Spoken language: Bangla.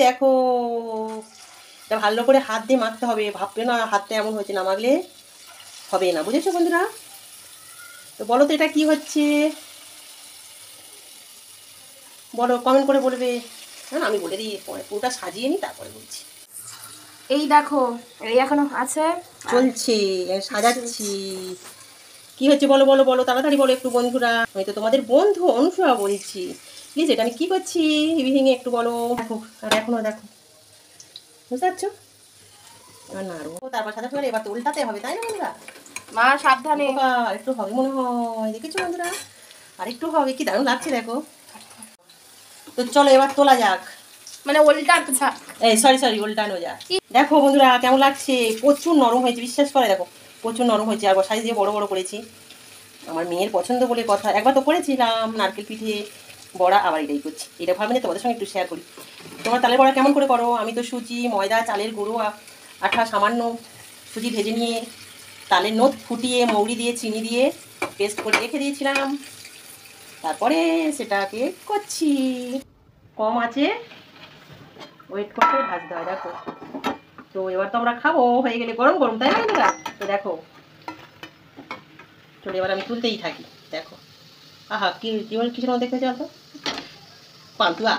দেখো, এটা ভালো করে হাত দিয়ে মাখতে হবে, ভাববে না হাতটা এমন হয়েছে, না মাখলে হবে না, বুঝেছো বন্ধুরা? তো বলো তো এটা কি হচ্ছে, বলো, কমেন্ট করে বলবে। না আমি বলে দিই, পরে পুরোটা সাজিয়ে নিই তারপরে বলছি। এই দেখো, এই এখনো আছে, চলছে, সাজাচ্ছি। কি হচ্ছে বলো বলো বলো, তাড়াতাড়ি বলো একটু বন্ধুরা, আমি তো তোমাদের বন্ধু অনুসয়া বলছি। প্লিজ এটা আমি কি করছি ভেঙে একটু বলো। দেখো, আর এখনো দেখো, বুঝতে পারছো? আর নাড়ো, তারপর সাদা করে এবার তো উল্টাতে হবে, তাই না বন্ধুরা? মা সাবধানে। একটু হবে মনে হয়, দেখেছো বন্ধুরা? আর একটু হবে, কি দারুণ লাগছে দেখো। তো চলো এবার তোলা যাক, মানে উল্টাতে থাক। এই সরি উল্টানো যাক। দেখো বন্ধুরা কেমন লাগছে, প্রচুর নরম হয়েছে, বিশ্বাস করে দেখো, প্রচুর নরম হয়েছে। আর সাইজ দিয়ে বড় বড় করেছি, আমার মেয়ের পছন্দ বলে কথা। একবার তো করেছিলাম নারকেল পিঠে বড়া, আবার এটাই করছি। এটা ভাবি না তোমাদের সঙ্গে একটু শেয়ার করি। তোমার তালের বড়া কেমন করে করো? আমি তো সুজি, ময়দা, চালের গুঁড়ো, আঠা সামান্য, সুজি ভেজে নিয়ে তালের নোট ফুটিয়ে মৌরি দিয়ে চিনি দিয়ে পেস্ট করে রেখে দিয়েছিলাম, তারপরে সেটাকে করছি। কম আছে, ওয়েট করতে ভাজতে হয়। দেখো, তো এবার তো আমরা খাবো, হয়ে গেলে গরম গরম, তাই না বন্ধুরা? তো দেখো, চলো এবার আমি তুলতেই থাকি। দেখো, আহা কি কিসের মধ্যে দেখতে চাও তো, পান্তুয়া।